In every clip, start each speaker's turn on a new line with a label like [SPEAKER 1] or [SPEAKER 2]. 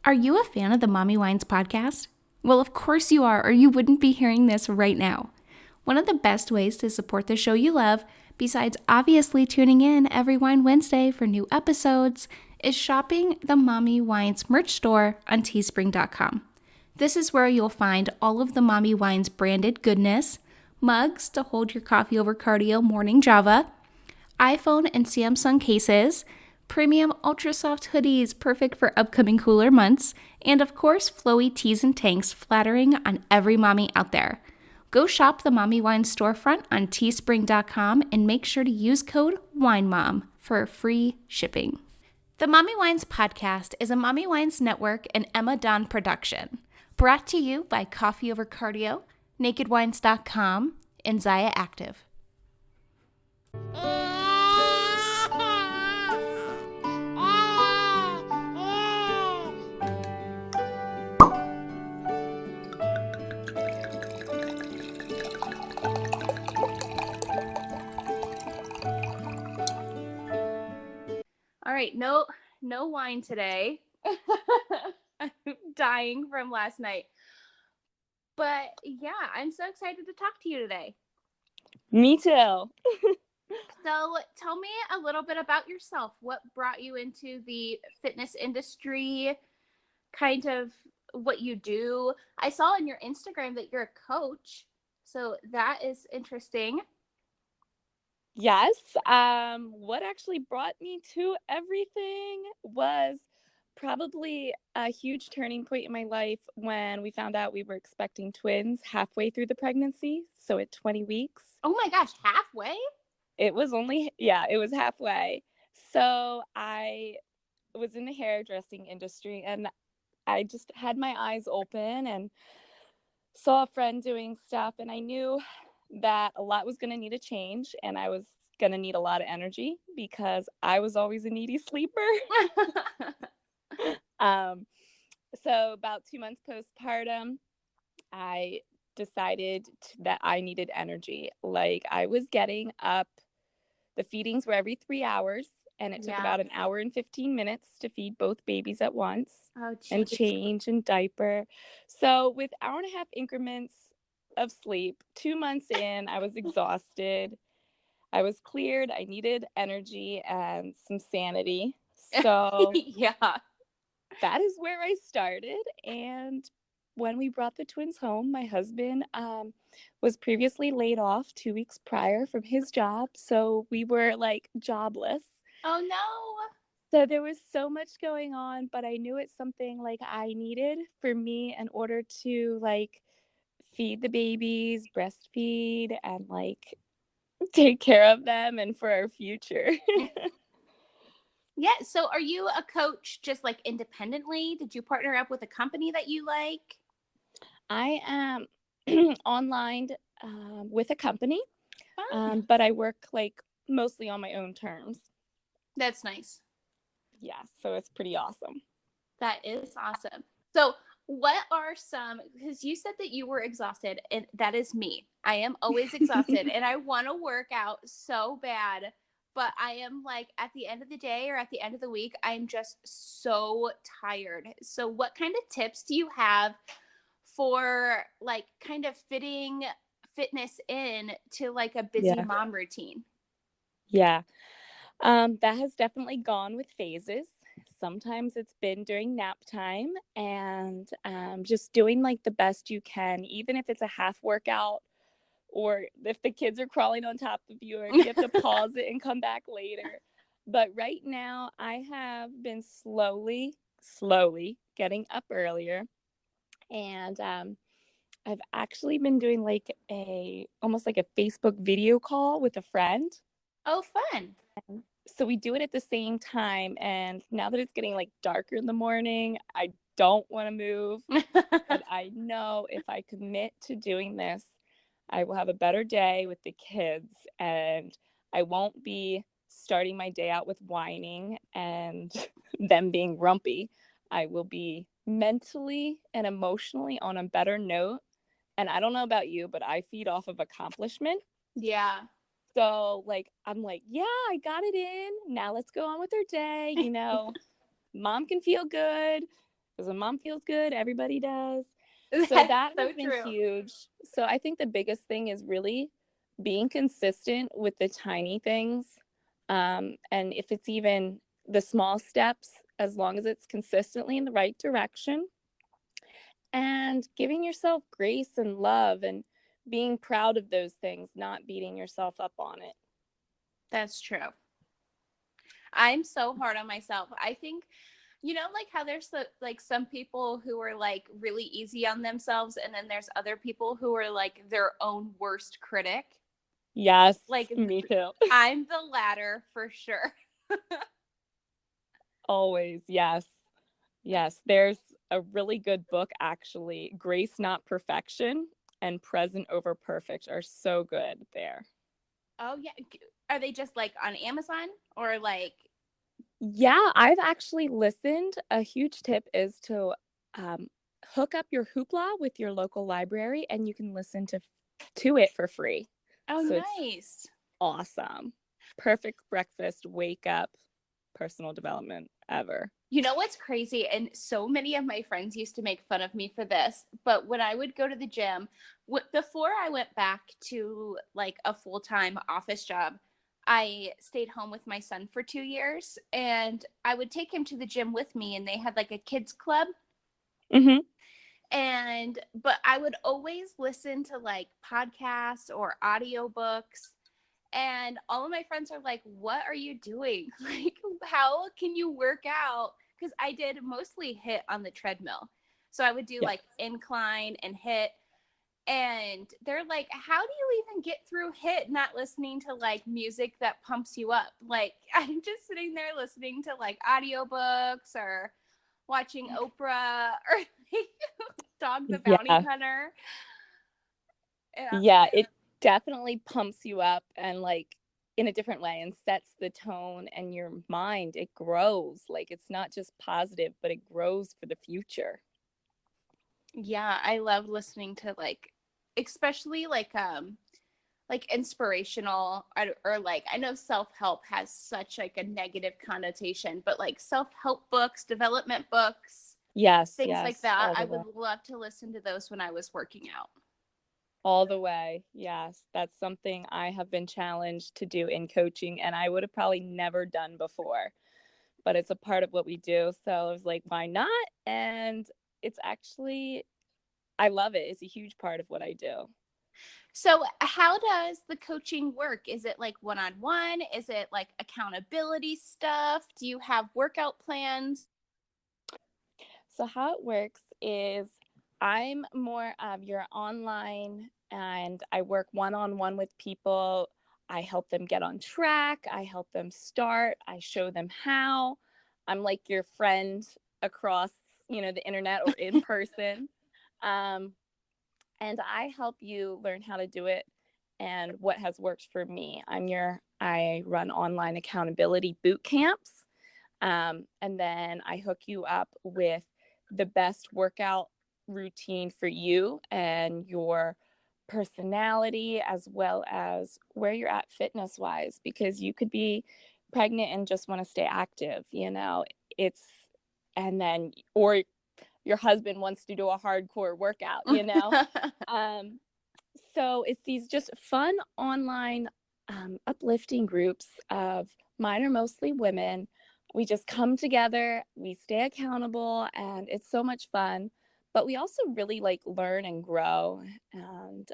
[SPEAKER 1] Are you a fan of the Mommy Wines podcast? Well, of course you are, or you wouldn't be hearing this right now. One of the best ways to support the show you love, besides obviously tuning in every Wine Wednesday for new episodes, is shopping the Mommy Wines merch store on teespring.com. This is where you'll find all of the Mommy Wines branded goodness, mugs to hold your coffee over cardio morning Java, iPhone and Samsung cases, premium ultra soft hoodies perfect for upcoming cooler months, and of course, flowy tees and tanks flattering on every mommy out there. Go shop the Mommy Wine storefront on teespring.com and make sure to use code WINEMOM for free shipping. The Mommy Wines podcast is a Mommy Wines Network and Emma Dawn production, brought to you by Coffee Over Cardio, NakedWines.com, and Zaya Active. All right, no wine today. I'm dying from last night. But yeah, I'm so excited to talk to you today.
[SPEAKER 2] Me too.
[SPEAKER 1] So tell me a little bit about yourself. What brought you into the fitness industry? Kind of what you do. I saw on your Instagram that you're a coach. So that is interesting.
[SPEAKER 2] Yes. What actually brought me to everything was probably a huge turning point in my life when we found out we were expecting twins halfway through the pregnancy. So at 20 weeks.
[SPEAKER 1] Oh my gosh, halfway?
[SPEAKER 2] It was halfway. So I was in the hairdressing industry and I just had my eyes open and saw a friend doing stuff, and I knew that a lot was going to need a change, and I was going to need a lot of energy because I was always a needy sleeper. So about 2 months postpartum, I decided that I needed energy. Like, I was getting up, the feedings were every 3 hours, and it took about an hour and 15 minutes to feed both babies at once.
[SPEAKER 1] Oh,
[SPEAKER 2] And change and diaper. So with hour and a half increments of sleep, 2 months in, I was exhausted. I was cleared. I needed energy and some sanity. So
[SPEAKER 1] yeah.
[SPEAKER 2] that is where I started. And when we brought the twins home, my husband was previously laid off 2 weeks prior from his job. So we were like jobless.
[SPEAKER 1] Oh no.
[SPEAKER 2] So there was so much going on, but I knew it's something like I needed for me in order to like feed the babies, breastfeed, and like take care of them and for our future.
[SPEAKER 1] Yeah. So are you a coach just like independently? Did you partner up with a company that you like?
[SPEAKER 2] I am online with a company,
[SPEAKER 1] Fun.
[SPEAKER 2] but I work like mostly on my own terms.
[SPEAKER 1] That's nice.
[SPEAKER 2] Yeah, so it's pretty awesome.
[SPEAKER 1] That is awesome. So what are some, because you said that you were exhausted, and that is me. I am always exhausted and I want to work out so bad, but I am like at the end of the day or at the end of the week, I'm just so tired. So what kind of tips do you have for like kind of fitting fitness in to like a busy
[SPEAKER 2] Yeah.
[SPEAKER 1] mom routine?
[SPEAKER 2] Yeah. That has definitely gone with phases. Sometimes it's been during nap time and just doing like the best you can, even if it's a half workout or if the kids are crawling on top of you or if you have to pause it and come back later. But right now, I have been slowly getting up earlier. And I've actually been doing like almost like a Facebook video call with a friend.
[SPEAKER 1] Oh, fun.
[SPEAKER 2] So we do it at the same time. And now that it's getting like darker in the morning, I don't want to move. But I know if I commit to doing this, I will have a better day with the kids and I won't be starting my day out with whining and them being grumpy. I will be mentally and emotionally on a better note. And I don't know about you, but I feed off of accomplishment.
[SPEAKER 1] Yeah.
[SPEAKER 2] So like I'm like, yeah, I got it in. Now let's go on with our day. Mom can feel good. Because when mom feels good, everybody does. So
[SPEAKER 1] That's
[SPEAKER 2] that has
[SPEAKER 1] so
[SPEAKER 2] been
[SPEAKER 1] true.
[SPEAKER 2] huge. So I think the biggest thing is really being consistent with the tiny things. And if it's even the small steps, as long as it's consistently in the right direction, and giving yourself grace and love and being proud of those things, not beating yourself up on it.
[SPEAKER 1] That's true. I'm so hard on myself. I think, like how there's like some people who are like really easy on themselves, and then there's other people who are like their own worst critic.
[SPEAKER 2] Yes,
[SPEAKER 1] Like
[SPEAKER 2] me too.
[SPEAKER 1] I'm the latter for sure.
[SPEAKER 2] Always, yes. Yes, there's a really good book actually, Grace Not Perfection and Present Over Perfect are so good there.
[SPEAKER 1] Oh yeah, are they just like on Amazon or like?
[SPEAKER 2] Yeah, I've actually listened. A huge tip is to um, hook up your Hoopla with your local library, and you can listen to it for free.
[SPEAKER 1] Oh,
[SPEAKER 2] So it's
[SPEAKER 1] nice.
[SPEAKER 2] awesome. Perfect breakfast, wake up, personal development ever.
[SPEAKER 1] You know what's crazy? And so many of my friends used to make fun of me for this. But when I would go to the gym, before I went back to like a full time office job, I stayed home with my son for 2 years and I would take him to the gym with me. And they had like a kids club.
[SPEAKER 2] Mm-hmm.
[SPEAKER 1] But I would always listen to like podcasts or audiobooks, and all of my friends are like, what are you doing? Like, how can you work out? Because I did mostly hit on the treadmill, so I would do
[SPEAKER 2] Yeah.
[SPEAKER 1] like incline and hit, and they're like, how do you even get through hit not listening to like music that pumps you up? Like, I'm just sitting there listening to like audiobooks or watching Oprah or like Dog the Bounty
[SPEAKER 2] Yeah.
[SPEAKER 1] Hunter. Yeah.
[SPEAKER 2] Yeah, it definitely pumps you up and like in a different way and sets the tone, and your mind, it grows. Like it's not just positive, but it grows for the future.
[SPEAKER 1] Yeah, I love listening to like, especially like inspirational, or like, I know self-help has such like a negative connotation, but like self-help books, development books,
[SPEAKER 2] Yes,
[SPEAKER 1] things like
[SPEAKER 2] yes,
[SPEAKER 1] that,
[SPEAKER 2] all
[SPEAKER 1] I
[SPEAKER 2] the way.
[SPEAKER 1] would love to listen to those when I was working out.
[SPEAKER 2] All the way. Yes, that's something I have been challenged to do in coaching, and I would have probably never done before. But it's a part of what we do. So I was like, why not? And it's actually, I love it. It's a huge part of what I do.
[SPEAKER 1] So how does the coaching work? Is it like one-on-one? Is it like accountability stuff? Do you have workout plans?
[SPEAKER 2] So how it works is I'm more of your online, and I work one-on-one with people. I help them get on track. I help them start. I show them how. I'm like your friend across, the internet or in person. Um, and I help you learn how to do it and what has worked for me. I run online accountability boot camps. And then I hook you up with the best workout routine for you and your personality, as well as where you're at fitness wise, because you could be pregnant and just want to stay active, it's, and then, or your husband wants to do a hardcore workout. Um, so it's these just fun online uplifting groups of mine are mostly women. We just come together, we stay accountable, and it's so much fun. But we also really like learn and grow. And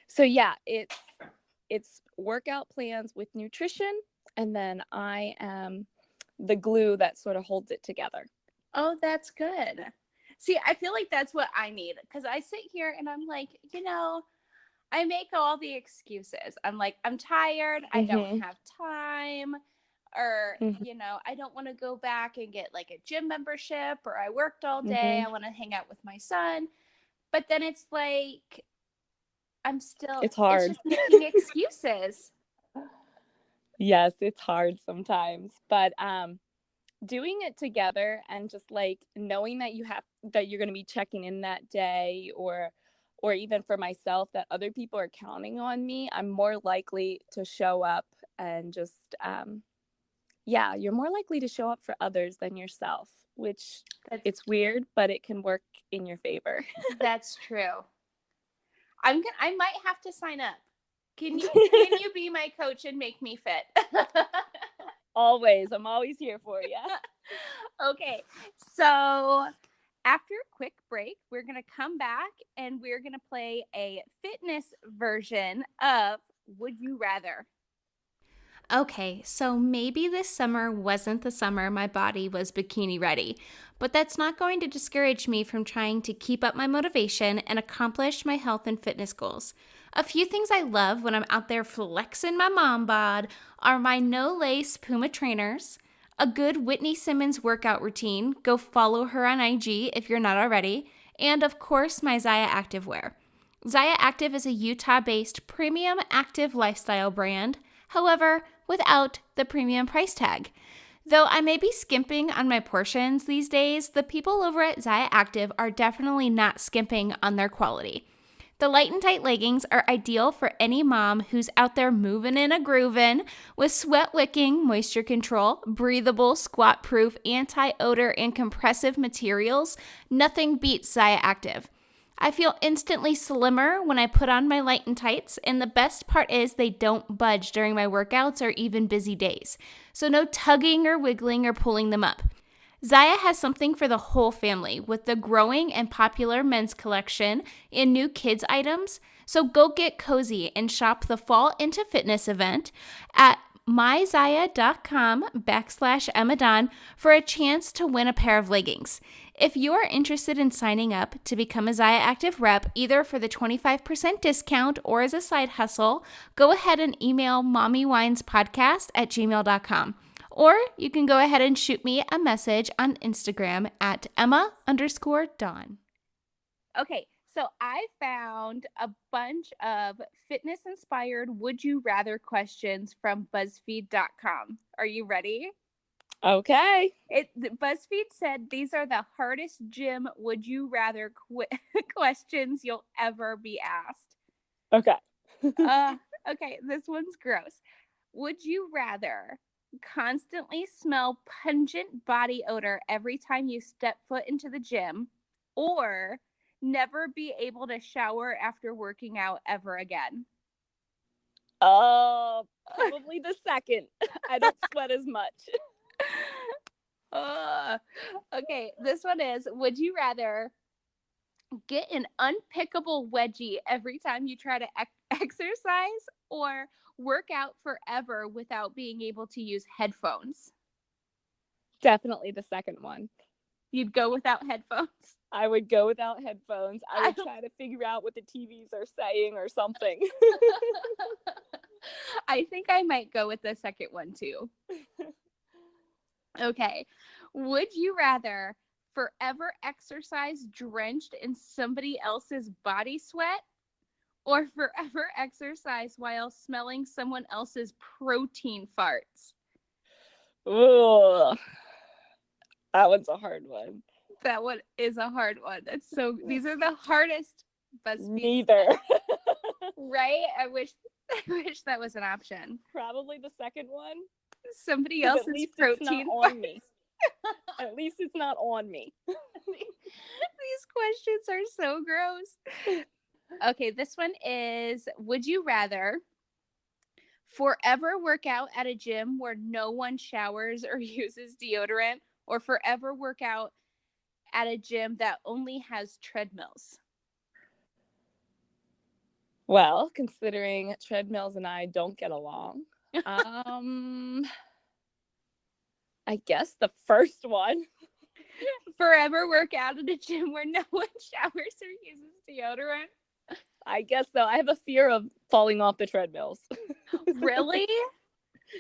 [SPEAKER 2] so yeah, it's workout plans with nutrition, and then I am the glue that sort of holds it together.
[SPEAKER 1] Oh, that's good. See, I feel like that's what I need, because I sit here and I'm like, I make all the excuses. I'm like, I'm tired. I don't
[SPEAKER 2] Mm-hmm.
[SPEAKER 1] have time. Or,
[SPEAKER 2] Mm-hmm.
[SPEAKER 1] I don't want to go back and get like a gym membership, or I worked all day.
[SPEAKER 2] Mm-hmm.
[SPEAKER 1] I want to hang out with my son. But then it's like,
[SPEAKER 2] It's
[SPEAKER 1] it's
[SPEAKER 2] hard.
[SPEAKER 1] just making excuses.
[SPEAKER 2] Yes, it's hard sometimes, but doing it together and just like knowing that you're going to be checking in that day, or even for myself that other people are counting on me, I'm more likely to show up and just Yeah, you're more likely to show up for others than yourself, which
[SPEAKER 1] That's,
[SPEAKER 2] it's weird, but it can work in your favor.
[SPEAKER 1] that's true. I might have to sign up. Can you be my coach and make me fit?
[SPEAKER 2] Always. I'm always here for you.
[SPEAKER 1] Okay. So after a quick break, we're going to come back and we're going to play a fitness version of Would You Rather. Okay, so maybe this summer wasn't the summer my body was bikini ready, but that's not going to discourage me from trying to keep up my motivation and accomplish my health and fitness goals. A few things I love when I'm out there flexing my mom bod are my no-lace Puma trainers, a good Whitney Simmons workout routine, go follow her on IG if you're not already, and of course my Zaya activewear. Zaya Active is a Utah-based premium active lifestyle brand, however, without the premium price tag. Though I may be skimping on my portions these days, the people over at Zaya Active are definitely not skimping on their quality. The light and tight leggings are ideal for any mom who's out there moving and a groovin' with sweat wicking, moisture control, breathable, squat proof, anti odor, and compressive materials. Nothing beats Zaya Active. I feel instantly slimmer when I put on my light and tights, and the best part is they don't budge during my workouts or even busy days. So no tugging or wiggling or pulling them up. Zaya has something for the whole family with the growing and popular men's collection and new kids items. So go get cozy and shop the Fall into Fitness event at myzaya.com/Emadan for a chance to win a pair of leggings. If you are interested in signing up to become a Zaya Active rep, either for the 25% discount or as a side hustle, go ahead and email mommywinespodcast@gmail.com. Or you can go ahead and shoot me a message on Instagram at Emma_Dawn. Okay, so I found a bunch of fitness-inspired would you rather questions from BuzzFeed.com. Are you ready?
[SPEAKER 2] Okay.
[SPEAKER 1] BuzzFeed said these are the hardest gym would you rather questions you'll ever be asked.
[SPEAKER 2] Okay.
[SPEAKER 1] Okay, this one's gross. Would you rather constantly smell pungent body odor every time you step foot into the gym, or never be able to shower after working out ever again?
[SPEAKER 2] Probably the second. I don't sweat as much.
[SPEAKER 1] Okay, this one is, would you rather get an unpickable wedgie every time you try to exercise, or work out forever without being able to use headphones?
[SPEAKER 2] Definitely the second one.
[SPEAKER 1] You'd go without headphones?
[SPEAKER 2] I would go without headphones. I would try to figure out what the TVs are saying or something.
[SPEAKER 1] I think I might go with the second one too. Okay. Would you rather forever exercise drenched in somebody else's body sweat, or forever exercise while smelling someone else's protein farts?
[SPEAKER 2] Ooh, that one's a hard one.
[SPEAKER 1] That one is a hard one. These are the hardest BuzzFeed.
[SPEAKER 2] Neither.
[SPEAKER 1] Right? I wish that was an option.
[SPEAKER 2] Probably the second one.
[SPEAKER 1] Somebody else's
[SPEAKER 2] at least
[SPEAKER 1] protein
[SPEAKER 2] it's not on me. At least it's not on me.
[SPEAKER 1] These questions are so gross. Okay, this one is, would you rather forever work out at a gym where no one showers or uses deodorant, or forever work out at a gym that only has treadmills?
[SPEAKER 2] Well, considering treadmills and I don't get along, I guess the first one.
[SPEAKER 1] Forever work out at a gym where no one showers or uses deodorant?
[SPEAKER 2] I guess so. I have a fear of falling off the treadmills.
[SPEAKER 1] Really?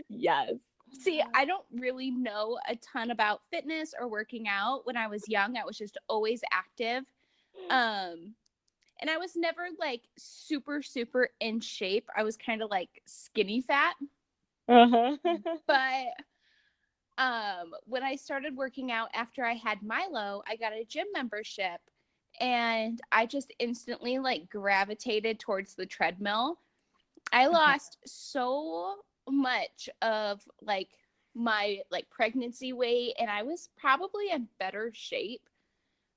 [SPEAKER 2] Yes.
[SPEAKER 1] See, I don't really know a ton about fitness or working out. When I was young, I was just always active. And I was never like super, super in shape. I was kind of like skinny fat.
[SPEAKER 2] Uh-huh.
[SPEAKER 1] But when I started working out after I had Milo, I got a gym membership, and I just instantly like gravitated towards the treadmill. I lost so much of like my like pregnancy weight, and I was probably in better shape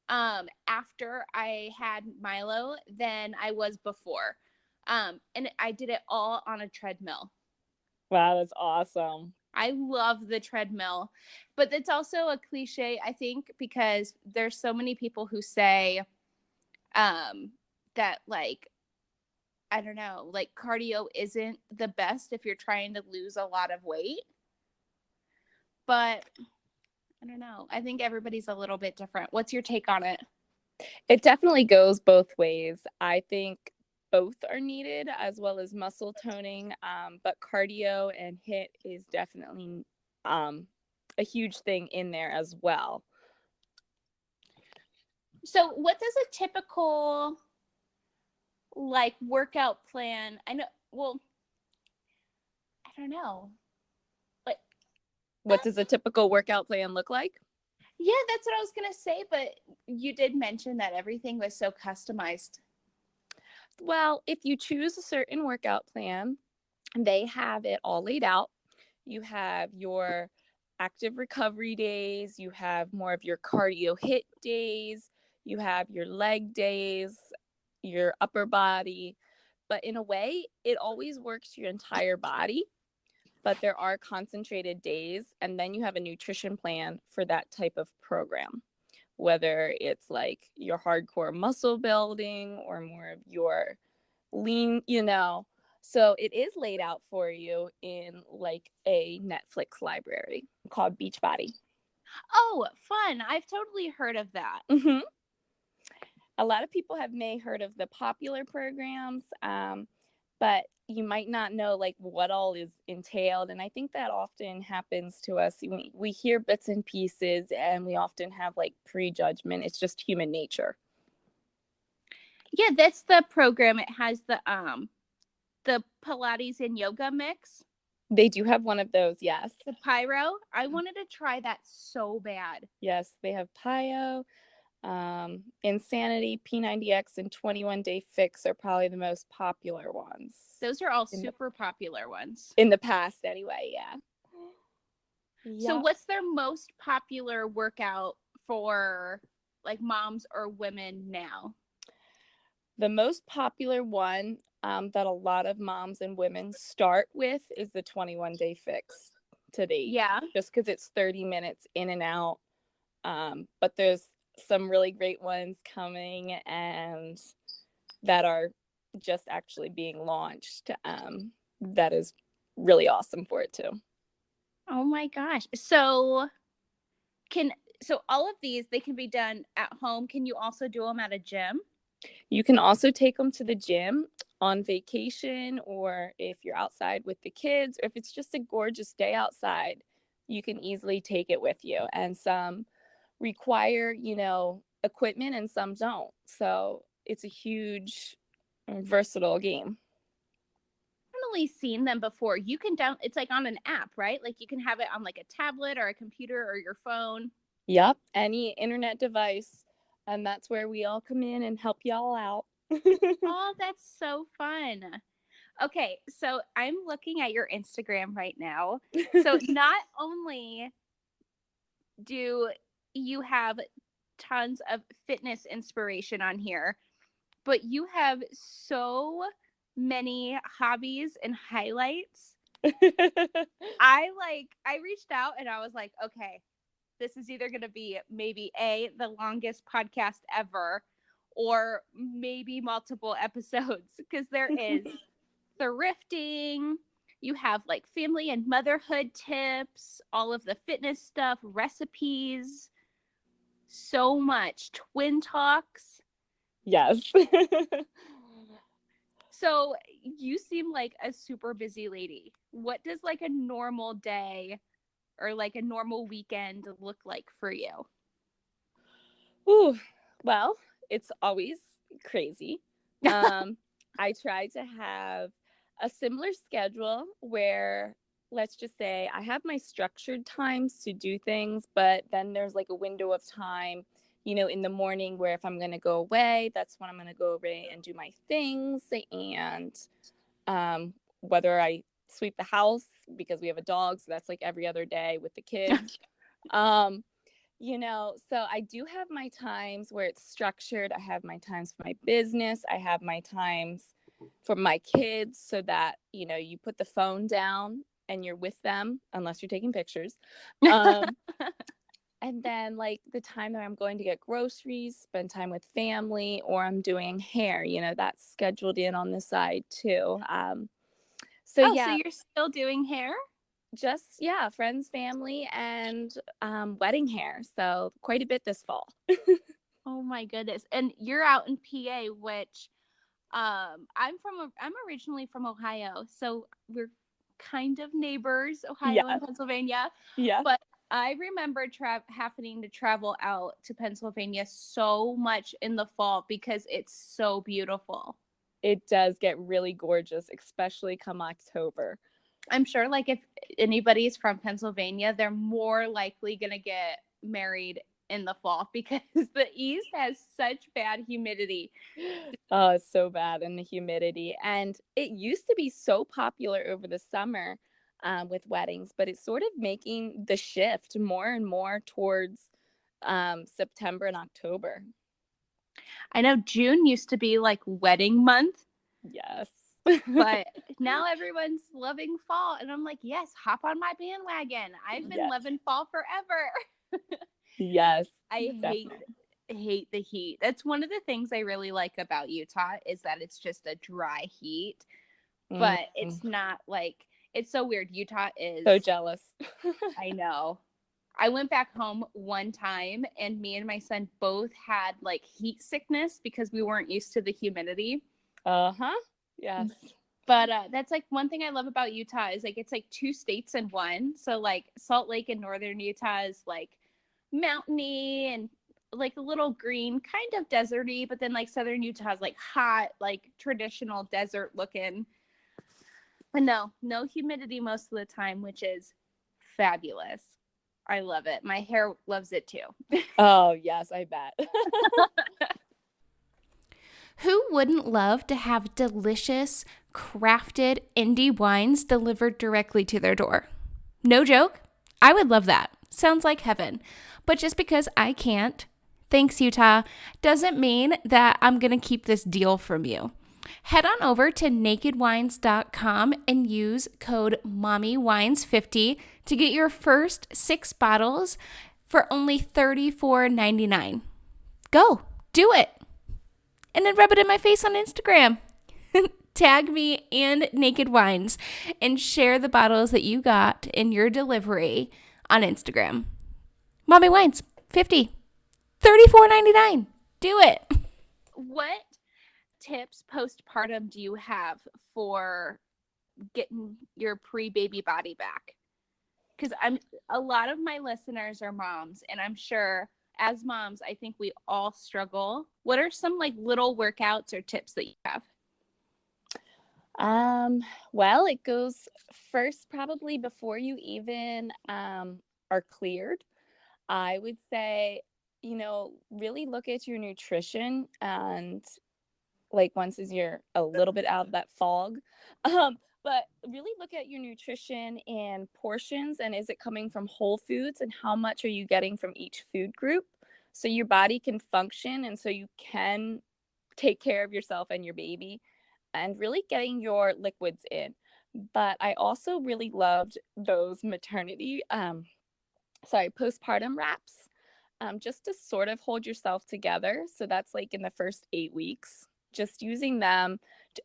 [SPEAKER 1] after I had Milo than I was before. And I did it all on a treadmill.
[SPEAKER 2] Wow, that's awesome.
[SPEAKER 1] I love the treadmill, but it's also a cliche, I think, because there's so many people who say that like I don't know, like cardio isn't the best if you're trying to lose a lot of weight. But I don't know. I think everybody's a little bit different. What's your take on it?
[SPEAKER 2] It definitely goes both ways. I think both are needed as well as muscle toning, but cardio and HIIT is definitely a huge thing in there as well.
[SPEAKER 1] So, what does a typical like workout plan? I know, well, I don't know. Like
[SPEAKER 2] What does a typical workout plan look like?
[SPEAKER 1] yeah, that's what I was going to say, but you did mention that everything was so customized.
[SPEAKER 2] Well, if you choose a certain workout plan, they have it all laid out. You have your active recovery days, you have more of your cardio HIIT days, you have your leg days, your upper body. But in a way, it always works your entire body. But there are concentrated days, and then you have a nutrition plan for that type of program, whether it's like your hardcore muscle building or more of your lean, So it is laid out for you in like a Netflix library called Beachbody.
[SPEAKER 1] Oh, fun. I've totally heard of that.
[SPEAKER 2] Mm-hmm. A lot of people may heard of the popular programs, but you might not know like what all is entailed. And I think that often happens to us. We hear bits and pieces, and we often have like prejudgment. It's just human nature.
[SPEAKER 1] Yeah, that's the program. It has the Pilates and yoga mix.
[SPEAKER 2] They do have one of those, yes.
[SPEAKER 1] The Pyro. I wanted to try that so bad.
[SPEAKER 2] Yes, they have Pio. Insanity, P90X, and 21 Day Fix are probably the most popular ones.
[SPEAKER 1] Those are all super popular ones.
[SPEAKER 2] In the past, anyway, yeah.
[SPEAKER 1] So, what's their most popular workout for like moms or women now?
[SPEAKER 2] The most popular one that a lot of moms and women start with is the 21 Day Fix today.
[SPEAKER 1] Yeah.
[SPEAKER 2] Just because it's 30 minutes in and out. But there's some really great ones coming and that are just actually being launched. That is really awesome for it too.
[SPEAKER 1] Oh my gosh. So all of these, they can be done at home. Can you also do them at a gym?
[SPEAKER 2] You can also take them to the gym on vacation, or if you're outside with the kids, or if it's just a gorgeous day outside, you can easily take it with you. And some require, equipment and some don't. So it's a huge, versatile game.
[SPEAKER 1] Definitely seen them before. You can it's like on an app, right? Like you can have it on like a tablet or a computer or your phone.
[SPEAKER 2] Yep, any internet device. And that's where we all come in and help y'all out.
[SPEAKER 1] Oh, that's so fun. Okay, so I'm looking at your Instagram right now. So not only do you have tons of fitness inspiration on here, but you have so many hobbies and highlights. I reached out and I was like, okay, this is either going to be maybe the longest podcast ever, or maybe multiple episodes, because there is thrifting. You have like family and motherhood tips, all of the fitness stuff, recipes, so much twin talks.
[SPEAKER 2] Yes.
[SPEAKER 1] So you seem like a super busy lady. What does like a normal day or like a normal weekend look like for you?
[SPEAKER 2] Ooh, well, it's always crazy. I try to have a similar schedule where, let's just say, I have my structured times to do things, but then there's like a window of time, in the morning where if I'm going to go away, that's when I'm going to go away and do my things. And whether I sweep the house because we have a dog, so that's like every other day with the kids. um so I do have my times where it's structured. I have my times for my business. I have my times for my kids, so that, you put the phone down and you're with them, unless you're taking pictures. Um, and then like the time that I'm going to get groceries, spend time with family, or I'm doing hair, that's scheduled in on the side too. So
[SPEAKER 1] Oh, so
[SPEAKER 2] yeah,
[SPEAKER 1] you're still doing hair?
[SPEAKER 2] just friends, family, and wedding hair. So quite a bit this fall.
[SPEAKER 1] Oh my goodness. And you're out in PA, which I'm originally from Ohio, so we're kind of neighbors, Ohio
[SPEAKER 2] Yeah,
[SPEAKER 1] and Pennsylvania.
[SPEAKER 2] yeah.
[SPEAKER 1] But I remember having to travel out to Pennsylvania so much in the fall because it's so beautiful.
[SPEAKER 2] It does get really gorgeous, especially come October.
[SPEAKER 1] I'm sure like if anybody's from Pennsylvania, they're more likely going to get married in the fall because the East has such bad humidity.
[SPEAKER 2] Oh, it's so bad, and the humidity. And it used to be so popular over the summer with weddings, but it's sort of making the shift more and more towards September and October.
[SPEAKER 1] I know June used to be like wedding month,
[SPEAKER 2] Yes.
[SPEAKER 1] but now everyone's loving fall. And I'm like, yes, hop on my bandwagon. I've been
[SPEAKER 2] Yes.
[SPEAKER 1] loving fall forever.
[SPEAKER 2] Yes.
[SPEAKER 1] I
[SPEAKER 2] Definitely.
[SPEAKER 1] hate the heat. That's one of the things I really like about Utah is that it's just a dry heat,
[SPEAKER 2] Mm,
[SPEAKER 1] but it's not like it's so weird. Utah
[SPEAKER 2] so
[SPEAKER 1] is,
[SPEAKER 2] jealous.
[SPEAKER 1] I know. I went back home one time and me and my son both had like heat sickness because we weren't used to the humidity.
[SPEAKER 2] Uh-huh. Yes.
[SPEAKER 1] But that's like one thing I love about Utah is like it's like two states in one. So like Salt Lake in northern Utah is like mountainy and like a little green, kind of deserty, but then like southern Utah is like hot, like traditional desert looking. But no humidity most of the time, which is fabulous. I love it. My hair loves it too.
[SPEAKER 2] Oh, yes, I bet.
[SPEAKER 1] Who wouldn't love to have delicious, crafted indie wines delivered directly to their door? No joke. I would love that. Sounds like heaven. But just because I can't, thanks, Utah, doesn't mean that I'm going to keep this deal from you. Head on over to nakedwines.com and use code MOMMYWINES50 to get your first 6 bottles for only $34.99. Go, do it. And then rub it in my face on Instagram. Tag me and Naked Wines and share the bottles that you got in your delivery on Instagram. Mommy Wines, 50, $34.99. Do it. What tips postpartum do you have for getting your pre-baby body back? Because a lot of my listeners are moms, and I'm sure as moms, I think we all struggle. What are some like little workouts or tips that you have?
[SPEAKER 2] Well, it goes first probably before you even are cleared. I would say, really look at your nutrition, and like once as you're a little bit out of that fog. But really look at your nutrition and portions, and is it coming from whole foods, and how much are you getting from each food group, so your body can function and so you can take care of yourself and your baby, and really getting your liquids in. But I also really loved those postpartum wraps, just to sort of hold yourself together. So that's like in the first 8 weeks, just using them.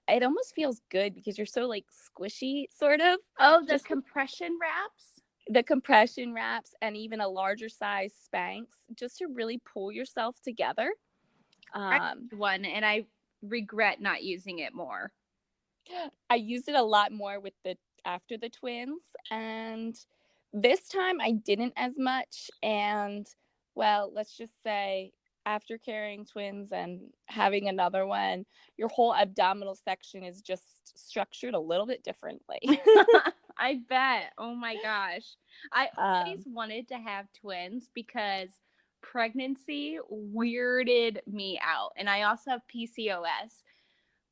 [SPEAKER 2] It almost feels good because you're so like squishy, sort of.
[SPEAKER 1] Oh, the
[SPEAKER 2] Just
[SPEAKER 1] compression wraps?
[SPEAKER 2] the compression wraps and even a larger size Spanx, just to really pull yourself together.
[SPEAKER 1] I
[SPEAKER 2] Um,
[SPEAKER 1] had one and I regret not using it more.
[SPEAKER 2] I used it a lot more with the after the twins, and this time I didn't as much. And well, let's just say after carrying twins and having another one, your whole abdominal section is just structured a little bit differently.
[SPEAKER 1] I bet. Oh my gosh. I always
[SPEAKER 2] um,
[SPEAKER 1] wanted to have twins because pregnancy weirded me out. And I also have PCOS.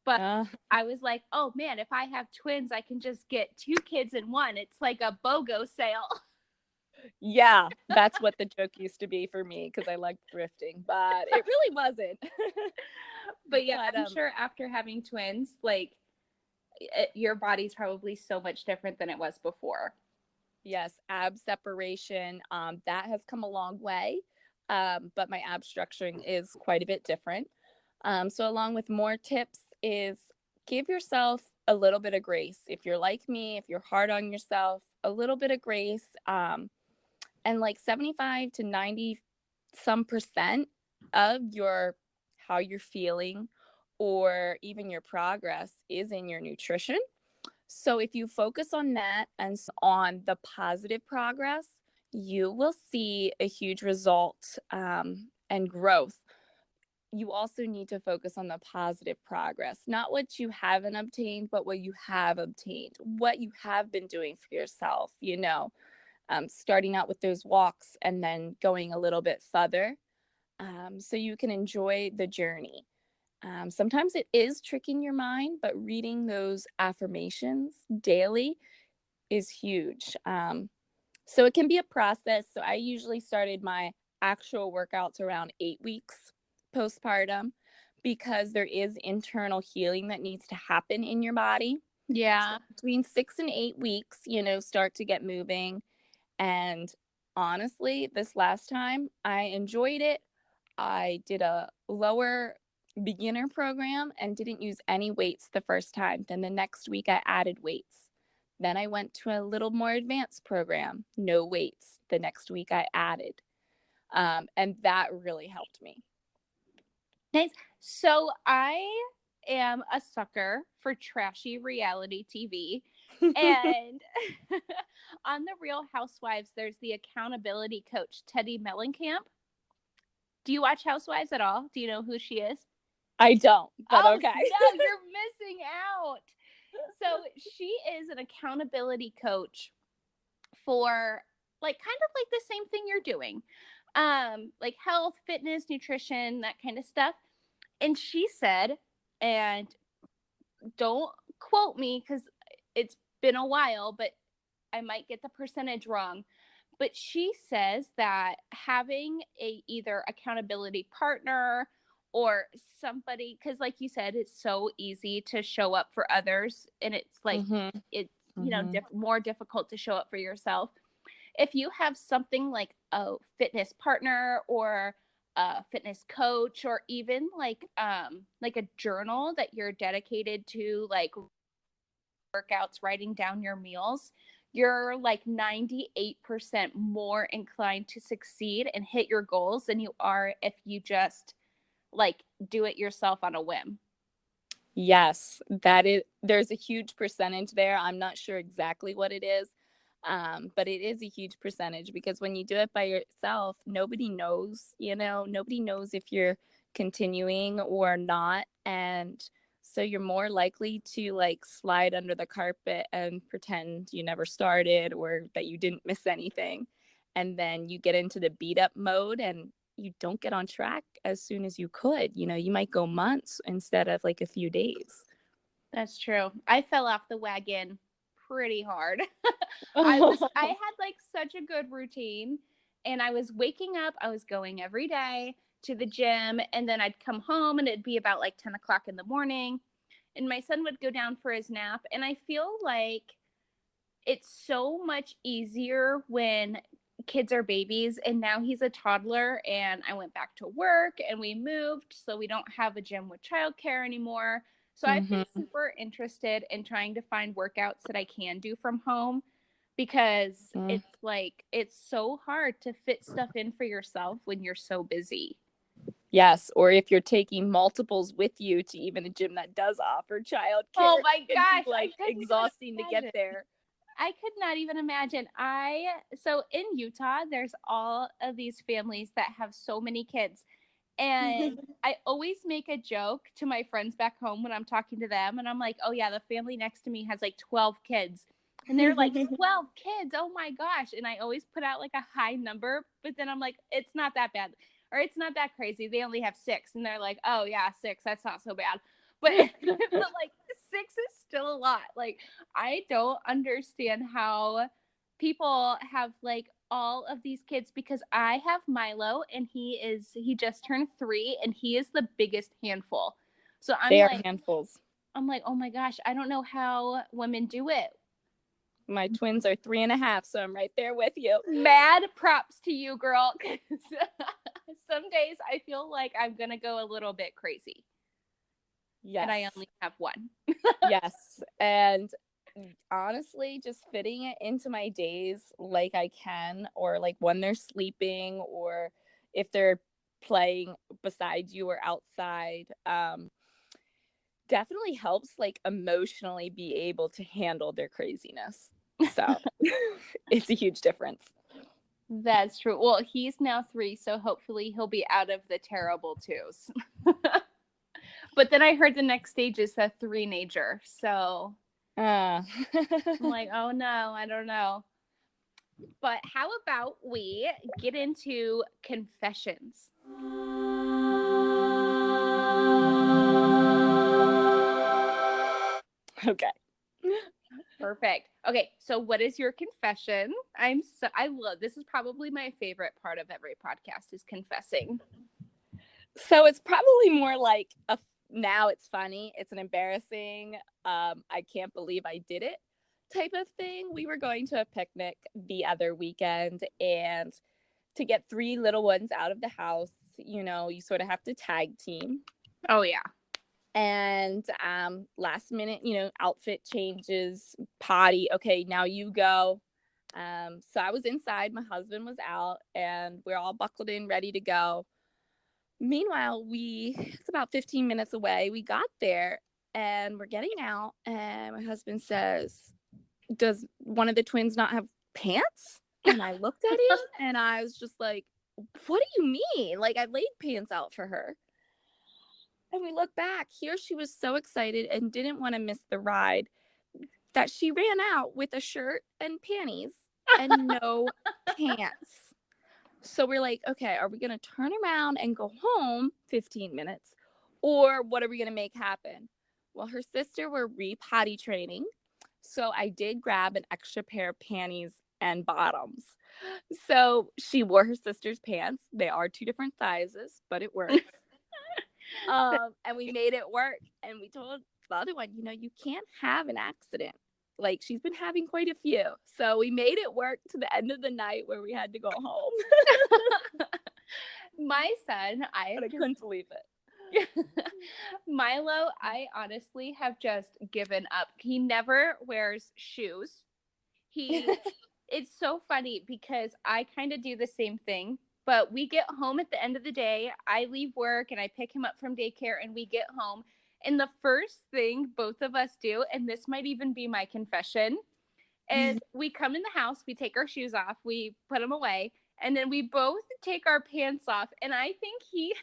[SPEAKER 1] But I was like, oh man, if I have twins, I can just get 2 kids in one. It's like a BOGO sale.
[SPEAKER 2] Yeah, that's what the joke used to be for me because I liked thrifting, but it really wasn't.
[SPEAKER 1] But yeah, I'm sure after having twins, like your body's probably so much different than it was before.
[SPEAKER 2] Yes, ab separation, that has come a long way, but my ab structuring is quite a bit different. So along with more tips is give yourself a little bit of grace. If you're like me, if you're hard on yourself, a little bit of grace, and like 75 to 90 some percent of your how you're feeling or even your progress is in your nutrition. So if you focus on that and on the positive progress, you will see a huge result and growth. You also need to focus on the positive progress, not what you haven't obtained, but what you have obtained, what you have been doing for yourself, starting out with those walks and then going a little bit further, so you can enjoy the journey. Sometimes it is tricking your mind, but reading those affirmations daily is huge. So it can be a process. So I usually started my actual workouts around 8 weeks postpartum because there is internal healing that needs to happen in your body.
[SPEAKER 1] Yeah.
[SPEAKER 2] So between 6 and 8 weeks, start to get moving. And honestly, this last time I enjoyed it. I did a lower beginner program and didn't use any weights the first time. Then the next week I added weights. Then I went to a little more advanced program, no weights. The next week I added. And that really helped me.
[SPEAKER 1] Nice. So I am a sucker for trashy reality TV. And on The Real Housewives, there's the accountability coach, Teddy Mellencamp. Do you watch Housewives at all? Do you know who she is?
[SPEAKER 2] I don't, but okay.
[SPEAKER 1] No, you're missing out. So she is an accountability coach for like kind of like the same thing you're doing. Like health, fitness, nutrition, that kind of stuff. And she said, and don't quote me because it's been a while, but I might get the percentage wrong. But she says that having a either accountability partner or somebody, because like you said, it's so easy to show up for others, and it's like it's more difficult to show up for yourself. If you have something like a fitness partner or a fitness coach, or even like a journal that you're dedicated to, like workouts, writing down your meals, you're like 98% more inclined to succeed and hit your goals than you are if you just like do it yourself on a whim.
[SPEAKER 2] Yes, there's a huge percentage there. I'm not sure exactly what it is, but it is a huge percentage because when you do it by yourself, nobody knows, nobody knows if you're continuing or not. And so you're more likely to like slide under the carpet and pretend you never started or that you didn't miss anything. And then you get into the beat up mode and you don't get on track as soon as you could. You might go months instead of like a few days.
[SPEAKER 1] That's true. I fell off the wagon pretty hard. I had like such a good routine, and I was waking up, I was going every day to the gym, and then I'd come home and it'd be about like 10 o'clock in the morning, and my son would go down for his nap. And I feel like it's so much easier when kids are babies, and now he's a toddler, and I went back to work and we moved, so we don't have a gym with childcare anymore. So I've been super interested in trying to find workouts that I can do from home, because it's like it's so hard to fit stuff in for yourself when you're so busy.
[SPEAKER 2] Yes, or if you're taking multiples with you to even a gym that does offer childcare.
[SPEAKER 1] Oh my gosh,
[SPEAKER 2] like exhausting to get there.
[SPEAKER 1] I could not even imagine. So in Utah, there's all of these families that have so many kids. And I always make a joke to my friends back home when I'm talking to them. And I'm like, oh yeah, the family next to me has like 12 kids. And they're like, 12 kids. Oh my gosh. And I always put out like a high number, but then I'm like, it's not that bad. Or it's not that crazy. They only have 6. And they're like, oh yeah, 6. That's not so bad. but like 6 is still a lot. Like, I don't understand how people have like all of these kids, because I have Milo and he just turned 3 and he is the biggest handful. So
[SPEAKER 2] They are handfuls.
[SPEAKER 1] I'm like, oh my gosh, I don't know how women do it.
[SPEAKER 2] My twins are 3.5, so I'm right there with you.
[SPEAKER 1] Mad props to you, girl. Some days I feel like I'm going to go a little bit crazy.
[SPEAKER 2] Yes.
[SPEAKER 1] And I only have one.
[SPEAKER 2] Yes. And honestly, just fitting it into my days like I can, or like when they're sleeping, or if they're playing beside you or outside, definitely helps like emotionally be able to handle their craziness. So it's a huge difference.
[SPEAKER 1] That's true. Well, he's now 3, so hopefully he'll be out of the terrible 2s. But then I heard the next stage is a 3-nager. So I'm like, oh no, I don't know. But how about we get into confessions?
[SPEAKER 2] Okay.
[SPEAKER 1] Perfect. Okay, so what is your confession? I love, this is probably my favorite part of every podcast is confessing.
[SPEAKER 2] So it's probably more like now it's funny, it's an embarrassing, I can't believe I did it type of thing. We were going to a picnic the other weekend, and to get 3 little ones out of the house, you know, you sort of have to tag team.
[SPEAKER 1] Oh yeah.
[SPEAKER 2] And last minute, you know, outfit changes, potty, okay, now you go. So I was inside, my husband was out, and we're all buckled in, ready to go. Meanwhile, it's about 15 minutes away. We got there and we're getting out, and my husband says, does one of the twins not have pants? And I looked at him and I was just like, what do you mean? Like, I laid pants out for her. And we look back, here she was so excited and didn't want to miss the ride that she ran out with a shirt and panties and no pants. So we're like, okay, are we going to turn around and go home 15 minutes? Or what are we going to make happen? Well, her sister were re-potty training. So I did grab an extra pair of panties and bottoms. So she wore her sister's pants. They are 2 different sizes, but it works. And we made it work. And we told the other one, you know, you can't have an accident. Like, she's been having quite a few. So we made it work to the end of the night where we had to go home.
[SPEAKER 1] My son, I
[SPEAKER 2] couldn't believe
[SPEAKER 1] it. Milo, I honestly have just given up. He never wears shoes. It's so funny because I kind of do the same thing, but we get home at the end of the day. I leave work and I pick him up from daycare, and we get home. And the first thing both of us do, and this might even be my confession, is we come in the house, we take our shoes off, we put them away, and then we both take our pants off. And I think he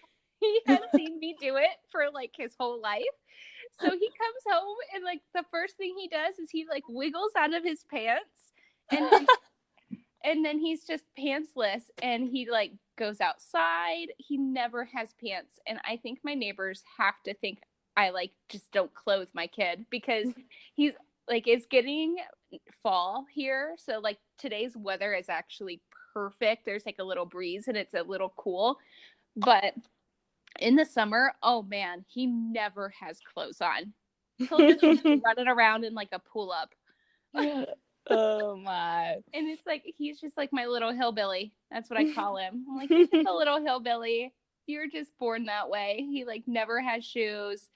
[SPEAKER 1] has seen me do it for like his whole life. So he comes home and like the first thing he does is he like wiggles out of his pants, and then he's just pantsless, and he like goes outside. He never has pants. And I think my neighbors have to think I like just don't clothe my kid, because he's like, it's getting fall here. So like today's weather is actually perfect. There's like a little breeze and it's a little cool. But in the summer, oh man, he never has clothes on. He'll just running around in like a pull up.
[SPEAKER 2] Oh my.
[SPEAKER 1] And it's like, he's just like my little hillbilly. That's what I call him. I'm like, he's just a little hillbilly. You're just born that way. He like never has shoes,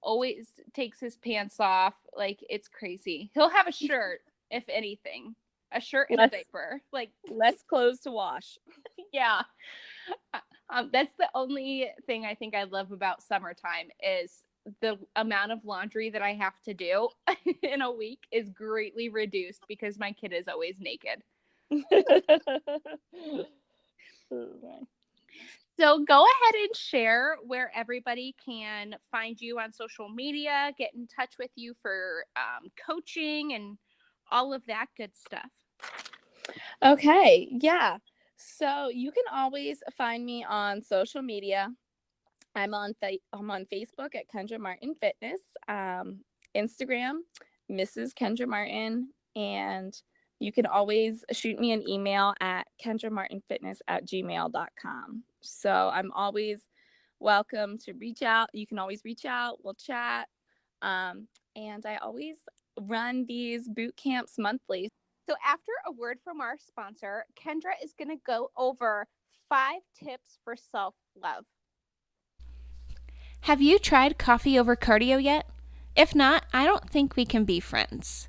[SPEAKER 1] always takes his pants off. Like, it's crazy. He'll have a shirt, if anything. A shirt and a diaper. Like,
[SPEAKER 2] less clothes to wash.
[SPEAKER 1] Yeah. That's the only thing I think I love about summertime is the amount of laundry that I have to do in a week is greatly reduced because my kid is always naked. So go ahead and share where everybody can find you on social media, get in touch with you for coaching and all of that good stuff.
[SPEAKER 2] Okay, yeah. So you can always find me on social media I'm on Facebook at Kendra Martin Fitness, Instagram, Mrs. Kendra Martin, and you can always shoot me an email at kendramartinfitness@gmail.com. So I'm always welcome to reach out. You can always reach out. We'll chat. And I always run these boot camps monthly.
[SPEAKER 3] So, after a word from our sponsor, Kendra is going to go over 5 tips for self love.
[SPEAKER 1] Have you tried coffee over cardio yet? If not, I don't think we can be friends.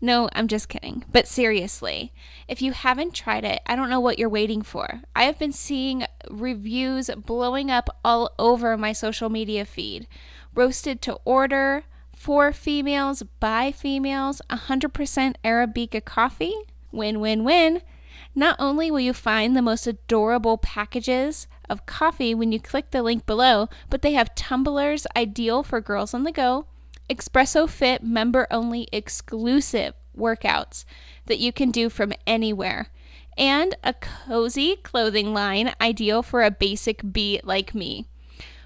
[SPEAKER 1] No, I'm just kidding. But seriously, if you haven't tried it, I don't know what you're waiting for. I have been seeing reviews blowing up all over my social media feed. Roasted to order, for females, by females, 100% Arabica coffee. Win, win, win. Not only will you find the most adorable packages of coffee when you click the link below, but they have tumblers ideal for girls on the go, Espresso Fit member only exclusive workouts that you can do from anywhere, and a cozy clothing line ideal for a basic bee like me.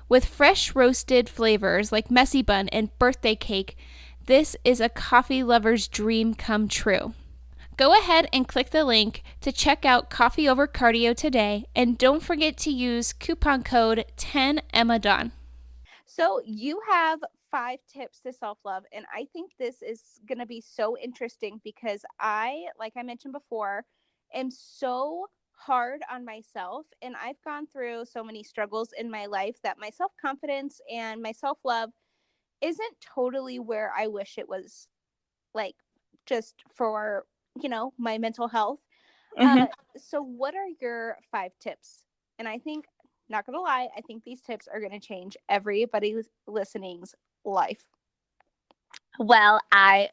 [SPEAKER 1] With fresh roasted flavors like messy bun and birthday cake, this is a coffee lover's dream come true. Go ahead and click the link to check out Coffee Over Cardio today, and don't forget to use coupon code 10EMMADAWN.
[SPEAKER 3] So, you have 5 tips to self love. And I think this is going to be so interesting because like I mentioned before, am so hard on myself. And I've gone through so many struggles in my life that my self confidence and my self love isn't totally where I wish it was, like, just for, my mental health.
[SPEAKER 2] Mm-hmm.
[SPEAKER 3] So, what are your 5 tips? And I think, not gonna lie, I think these tips are gonna change everybody listening's life.
[SPEAKER 2] Well, I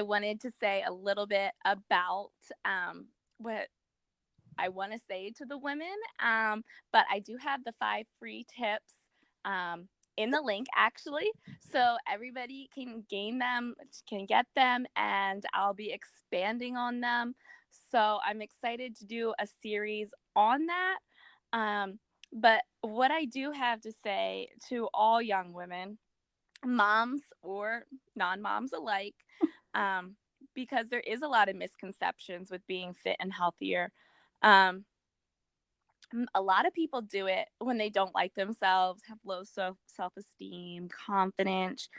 [SPEAKER 2] wanted to say a little bit about what I want to say to the women, but I do have the 5 free tips in the link actually, so everybody can gain them, can get them, and I'll be expanding on them. So I'm excited to do a series on that. But what I do have to say to all young women, moms or non-moms alike, um, because there is a lot of misconceptions with being fit and healthier. Um, a lot of people do it when they don't like themselves, have low self-esteem, confidence,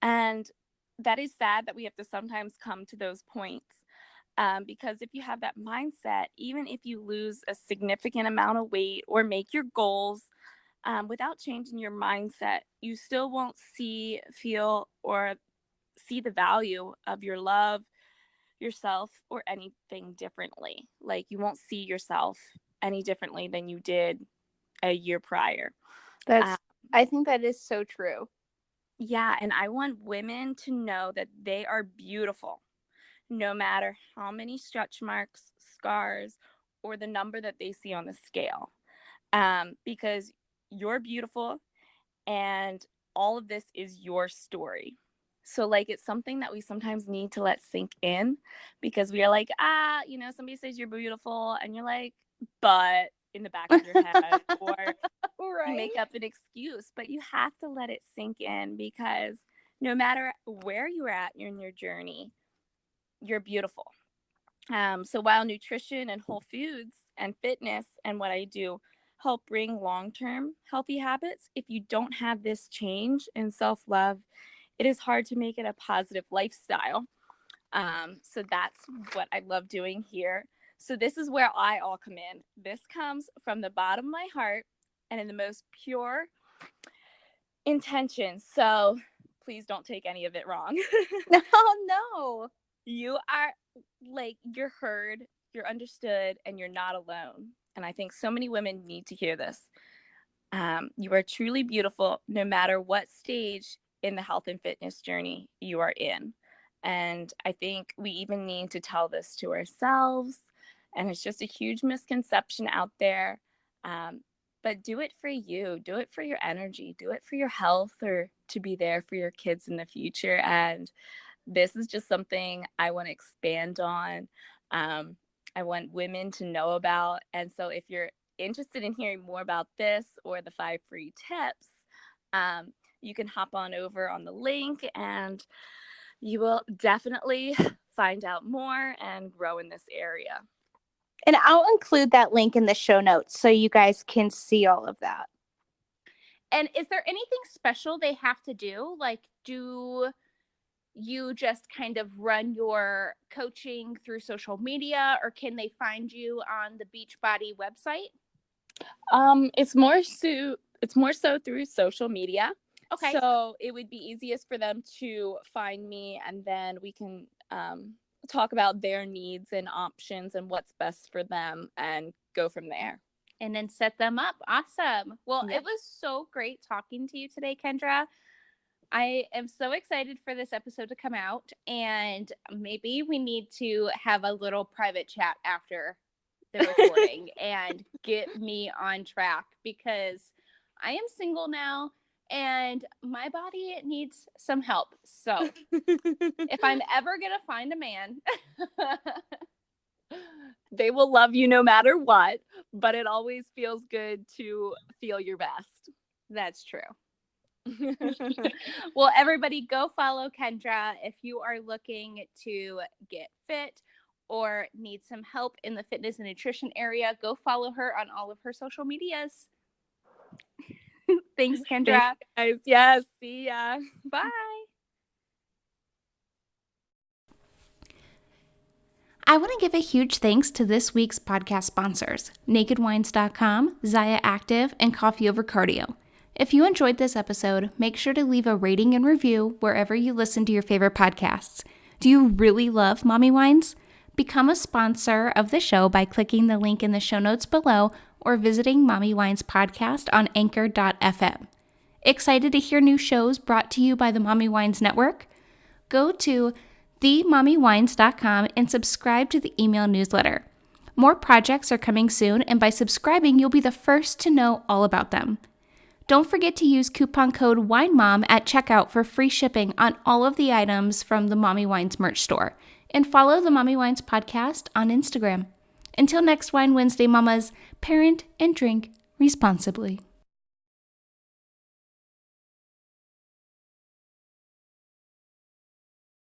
[SPEAKER 2] and that is sad that we have to sometimes come to those points. Because if you have that mindset, even if you lose a significant amount of weight or make your goals, without changing your mindset, you still won't feel, or see the value of your love, yourself, or anything differently. Like, you won't see yourself any differently than you did a year prior.
[SPEAKER 3] I think that is so true.
[SPEAKER 2] Yeah, and I want women to know that they are beautiful, no matter how many stretch marks, scars, or the number that they see on the scale. Because you're beautiful, and all of this is your story. So, like, it's something that we sometimes need to let sink in, because we are like, somebody says you're beautiful, and you're like, but in the back of your head, or
[SPEAKER 3] Right?
[SPEAKER 2] you make up an excuse, but you have to let it sink in, because no matter where you're at in your journey, you're beautiful. So while nutrition and whole foods and fitness and what I do help bring long-term healthy habits, if you don't have this change in self-love, it is hard to make it a positive lifestyle. So that's what I love doing here. So this is where I all come in. This comes from the bottom of my heart and in the most pure intention. So please don't take any of it wrong.
[SPEAKER 3] Oh, no.
[SPEAKER 2] You are, like, you're heard, you're understood, and you're not alone. And I think so many women need to hear this. You are truly beautiful, no matter what stage in the health and fitness journey you are in. And I think we even need to tell this to ourselves. And it's just a huge misconception out there. But do it for you, do it for your energy, do it for your health, or to be there for your kids in the future. And this is just something I want to expand on. I want women to know about. And so if you're interested in hearing more about this or the 5 free tips, you can hop on over on the link and you will definitely find out more and grow in this area.
[SPEAKER 3] And I'll include that link in the show notes so you guys can see all of that. And is there anything special they have to do? Like, do you just kind of run your coaching through social media, or can they find you on the Beachbody website?
[SPEAKER 2] It's more so through social media. Okay. So it would be easiest for them to find me, and then we can talk about their needs and options and what's best for them and go from there.
[SPEAKER 3] And then set them up. Awesome. Well, It was so great talking to you today, Kendra. I am so excited for this episode to come out, and maybe we need to have a little private chat after the recording and get me on track, because I am single now and my body needs some help. So if I'm ever going to find a man,
[SPEAKER 2] they will love you no matter what, but it always feels good to feel your best.
[SPEAKER 3] That's true. Well, everybody go follow Kendra if you are looking to get fit or need some help in the fitness and nutrition area. Go follow her on all of her social medias. Thanks, Kendra.
[SPEAKER 2] Thanks, guys. Yes, see ya.
[SPEAKER 3] Bye.
[SPEAKER 1] I want to give a huge thanks to this week's podcast sponsors, nakedwines.com, Zaya Active, and Coffee Over Cardio. If you enjoyed this episode, make sure to leave a rating and review wherever you listen to your favorite podcasts. Do you really love Mommy Wines? Become a sponsor of the show by clicking the link in the show notes below or visiting Mommy Wines Podcast on anchor.fm. Excited to hear new shows brought to you by the Mommy Wines Network? Go to themommywines.com and subscribe to the email newsletter. More projects are coming soon, and by subscribing, you'll be the first to know all about them. Don't forget to use coupon code WINEMOM at checkout for free shipping on all of the items from the Mommy Wines merch store. And follow the Mommy Wines podcast on Instagram. Until next Wine Wednesday, mamas, parent and drink responsibly.